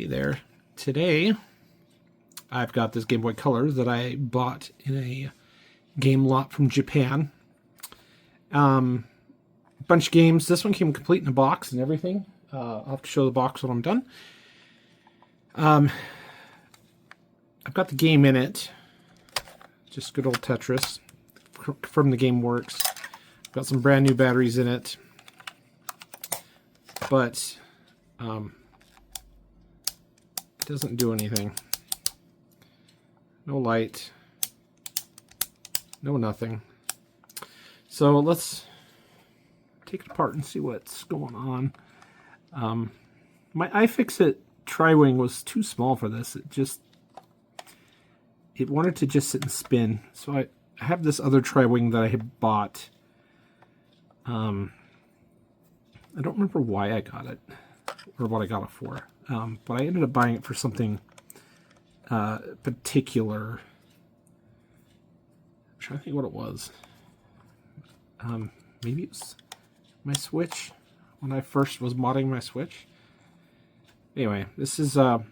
Alrighty there. Today, I've got this Game Boy Color that I bought in a game lot from Japan. Bunch of games. This one came complete in a box and everything. I'll have to show the box when I'm done. I've got the game in it. Just good old Tetris. Confirm the game works. Got some brand new batteries in it. But it doesn't do anything. No light. No nothing. So let's take it apart and see what's going on. My iFixit Tri-Wing was too small for this. It wanted to just sit and spin. So I have this other Tri-Wing that I had bought. I don't remember why I got it or what I got it for. But I ended up buying it for something particular. I'm trying to think what it was. Maybe it was my Switch when I first was modding my Switch. Anyway, this is a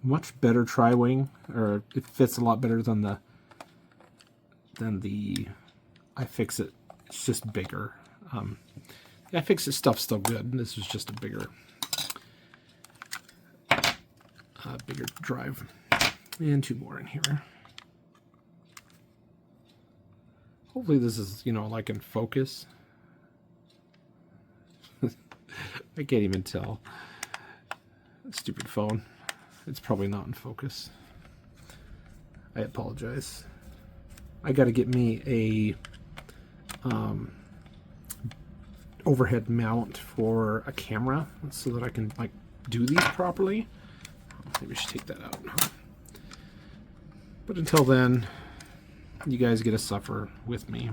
much better Tri-Wing, or it fits a lot better than the iFixit. It's just bigger. The iFixit stuff's still good. This was just a bigger drive. And two more in here. Hopefully this is, like in focus. I can't even tell. Stupid phone. It's probably not in focus. I apologize. I got to get me a overhead mount for a camera so that I can do these properly. Maybe I should take that out. But until then, you guys get to suffer with me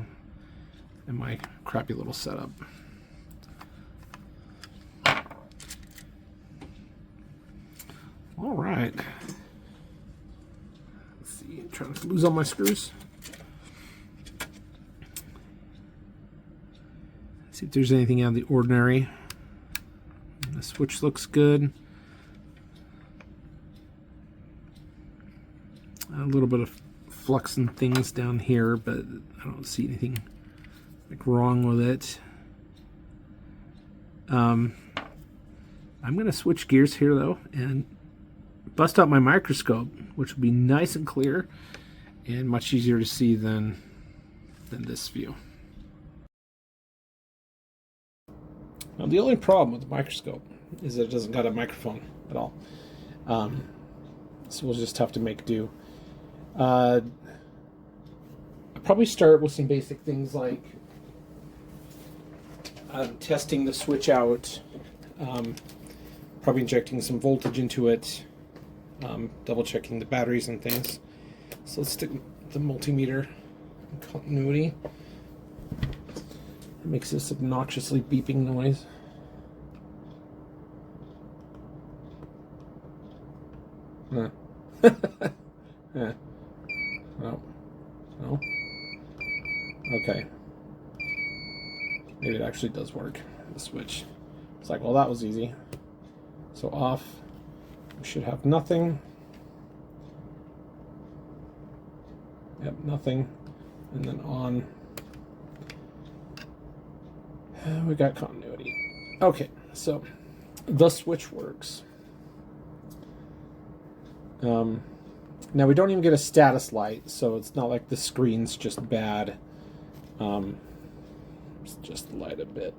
and my crappy little setup. All right. Let's see. I'm trying to lose all my screws. See if there's anything out of the ordinary. The switch looks good. A little bit of flux and things down here, but I don't see anything wrong with it. I'm going to switch gears here though and bust out my microscope, which will be nice and clear and much easier to see than this view. Now the only problem with the microscope is that it doesn't got a microphone at all. So we'll just have to make do. I'll probably start with some basic things like testing the switch out, probably injecting some voltage into it, double checking the batteries and things. So let's stick the multimeter in continuity. It makes this obnoxiously beeping noise. Yeah. No. Okay. Maybe it actually does work. The switch. It's like, well, that was easy. So off. We should have nothing. Yep, nothing. And then on. We got continuity. Okay, so the switch works. Now we don't even get a status light, so it's not like the screen's just bad. Let's just light a bit.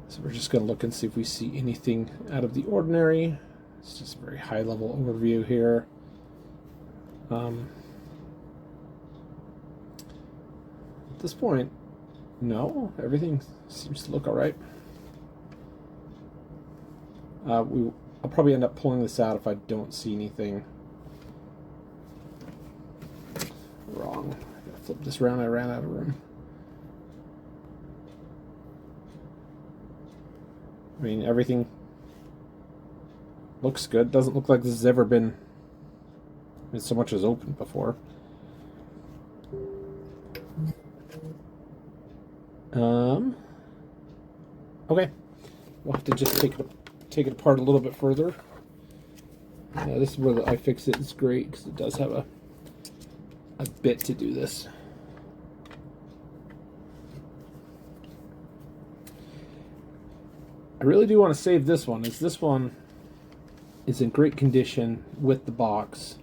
So we're just going to look and see if we see anything out of the ordinary. It's just a very high-level overview here. At this point, no, everything seems to look all right. I'll probably end up pulling this out if I don't see anything wrong. I gotta flip this around. I ran out of room. I mean, everything looks good. Doesn't look like this has ever been so much as opened before. Okay. We'll have to just take it take it apart a little bit further. This is where the iFixit is great because it does have a bit to do this. I really do want to save this one, as this one is in great condition with the box.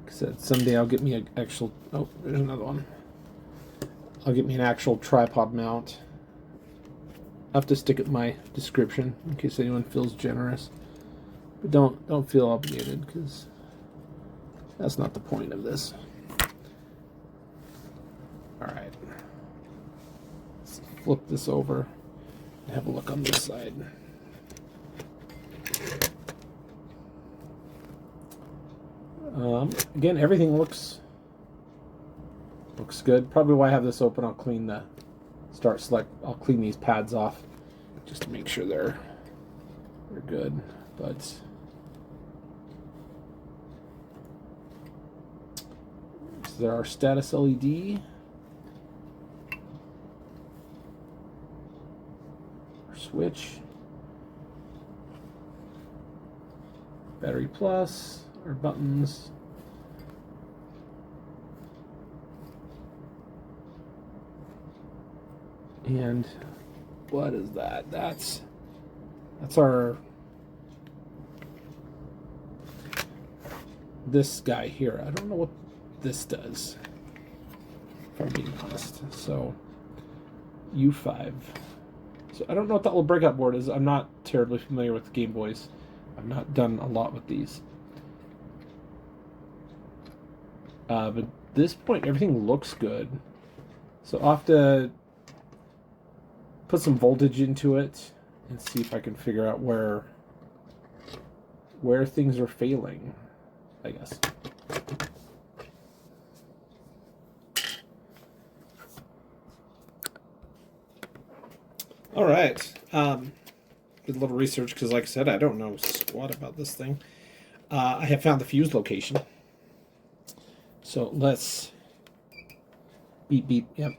Said someday I'll get me an actual. Oh, there's another one. I'll get me an actual tripod mount. I'll have to stick it in my description in case anyone feels generous, but don't feel obligated because that's not the point of this. All right, let's flip this over and have a look on this side. Again, everything looks good. Probably why I have this open, I'll clean the I'll clean these pads off just to make sure they're good. But there are status LED. Our switch. Battery plus. Our buttons. And what is that? That's our this guy here. I don't know what this does, if I'm being honest. So U5. So I don't know what that little breakout board is. I'm not terribly familiar with Game Boys. I've not done a lot with these. But at this point, everything looks good. So I'll have to put some voltage into it and see if I can figure out where things are failing, I guess. All right. Did a little research because, like I said, I don't know squat about this thing. I have found the fuse location. So let's beep beep. Yep.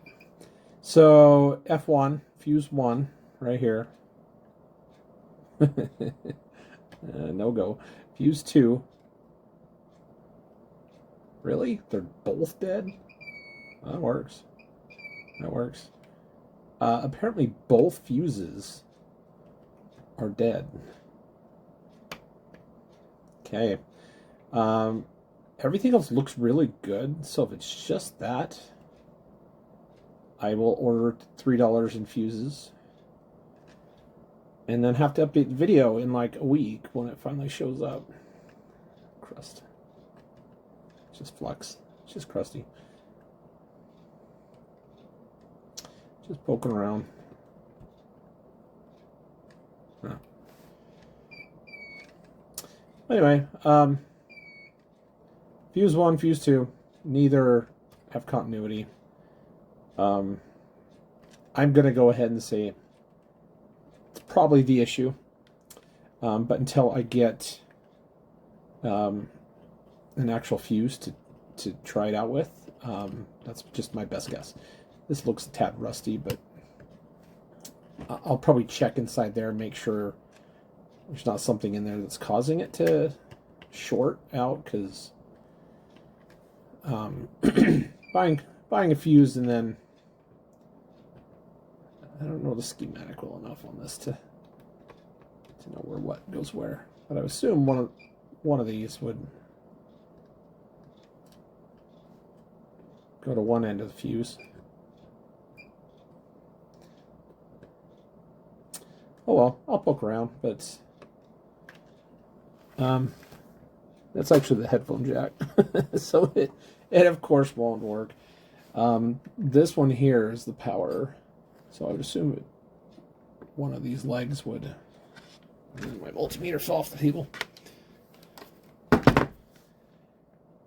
So F1 fuse 1 right here. No go. Fuse 2. Really? They're both dead? That works. That works. Apparently both fuses are dead. Okay. Everything else looks really good, so if it's just that, I will order $3 in fuses and then have to update the video in like a week when it finally shows up. Crust. It's just flux. It's just crusty. Just poking around. Huh. Anyway, fuse 1, fuse 2, neither have continuity. I'm going to go ahead and say it's probably the issue. But until I get an actual fuse to try it out with, that's just my best guess. This looks a tad rusty, but I'll probably check inside there and make sure there's not something in there that's causing it to short out, because buying a fuse and then I don't know the schematic well enough on this to know where what goes where, but I would assume one of these would go to one end of the fuse. Oh well, I'll poke around, but that's actually the headphone jack, so it of course won't work. This one here is the power, so I would assume one of these legs would. My multimeter fell off the table.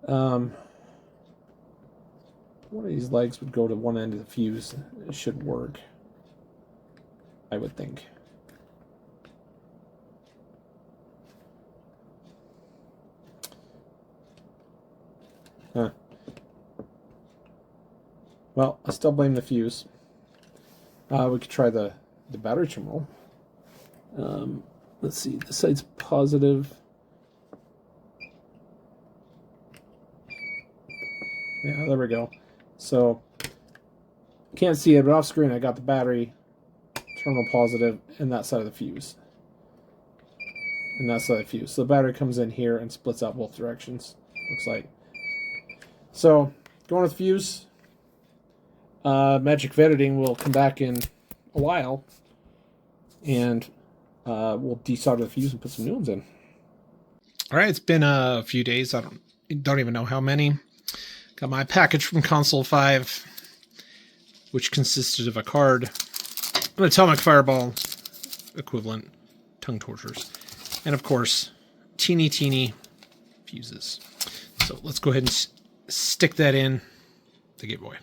One of these legs would go to one end of the fuse. It should work, I would think. Huh. Well, I still blame the fuse. We could try the battery terminal. Let's see, this side's positive. Yeah, there we go. So, can't see it, but off screen I got the battery terminal positive and that side of the fuse. And that side of the fuse. So the battery comes in here and splits out both directions, looks like. So, going with fuse. Magic of Editing will come back in a while, and we'll desolder the fuse and put some new ones in. All right, it's been a few days. I don't even know how many. Got my package from Console 5, which consisted of a card, an atomic fireball equivalent, tongue tortures, and of course, teeny fuses. So let's go ahead and stick that in the Game Boy.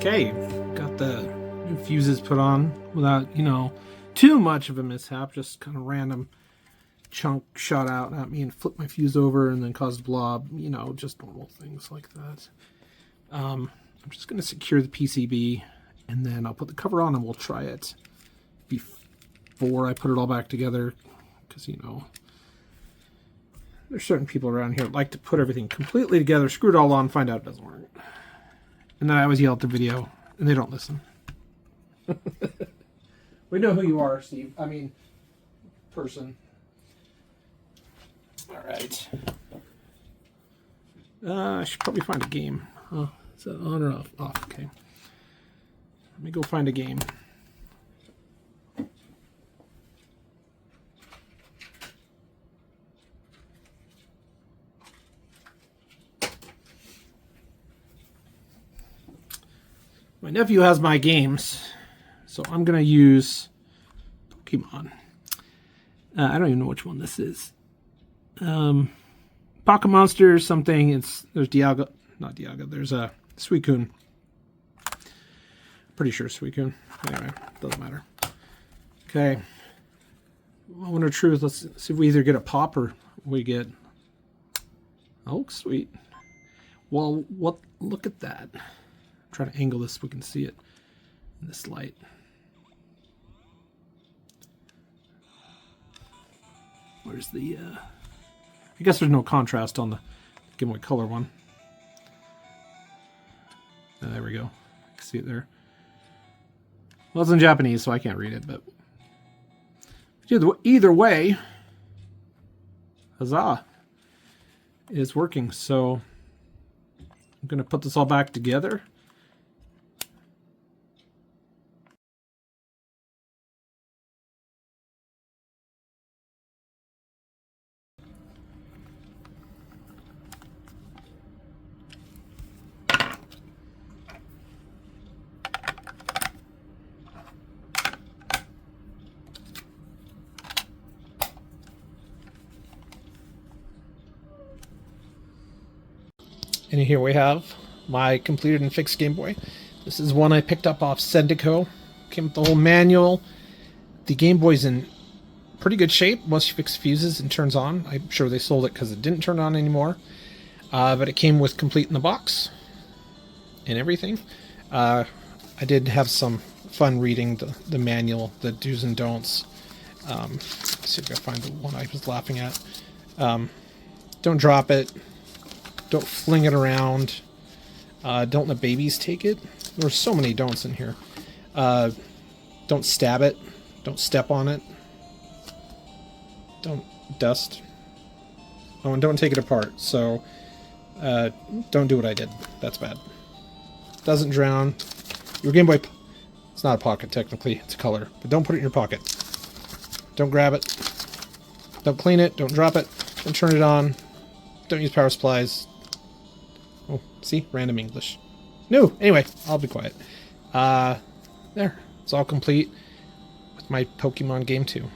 Okay, got the new fuses put on without, too much of a mishap. Just kind of random chunk shot out at me and flipped my fuse over and then caused a blob. Just normal things like that. I'm just going to secure the PCB and then I'll put the cover on and we'll try it before I put it all back together, because, you know, there's certain people around here that like to put everything completely together, screw it all on, find out it doesn't work. And then I always yell at the video, and they don't listen. We know who you are, Steve. I mean, person. All right. I should probably find a game. Oh, is that on or off? Off, okay. Let me go find a game. My nephew has my games, so I'm going to use Pokemon. I don't even know which one this is. Pocket Monster something. There's Dialga, not Dialga. There's a Suicune. Pretty sure Suicune. Anyway, doesn't matter. Okay. Moment of truth. Let's see if we either get a pop or we get. Oh, sweet. Well, what? Look at that. Try to angle this so we can see it in this light. Where's the I guess there's no contrast on the Game Boy Color one. There we go. I can see it there. Well, it's in Japanese, so I can't read it, but either way, huzzah, it's working. So I'm going to put this all back together. And here we have my completed and fixed Game Boy. This is one I picked up off Sendico. Came with the whole manual. The Game Boy's in pretty good shape once you fix fuses and turns on. I'm sure they sold it because it didn't turn on anymore. But it came with complete in the box and everything. I did have some fun reading the manual, the do's and don'ts. Let's see if I can find the one I was laughing at. Don't drop it. Don't fling it around. Don't let babies take it. There's so many don'ts in here. Don't stab it. Don't step on it. Don't dust. Oh, and don't take it apart. So, don't do what I did. That's bad. Doesn't drown. Your Game Boy... It's not a pocket, technically. It's a color. But don't put it in your pocket. Don't grab it. Don't clean it. Don't drop it. Don't turn it on. Don't use power supplies. Oh, see? Random English. No! Anyway, I'll be quiet. There. It's all complete with my Pokemon game too.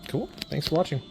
Cool. Thanks for watching.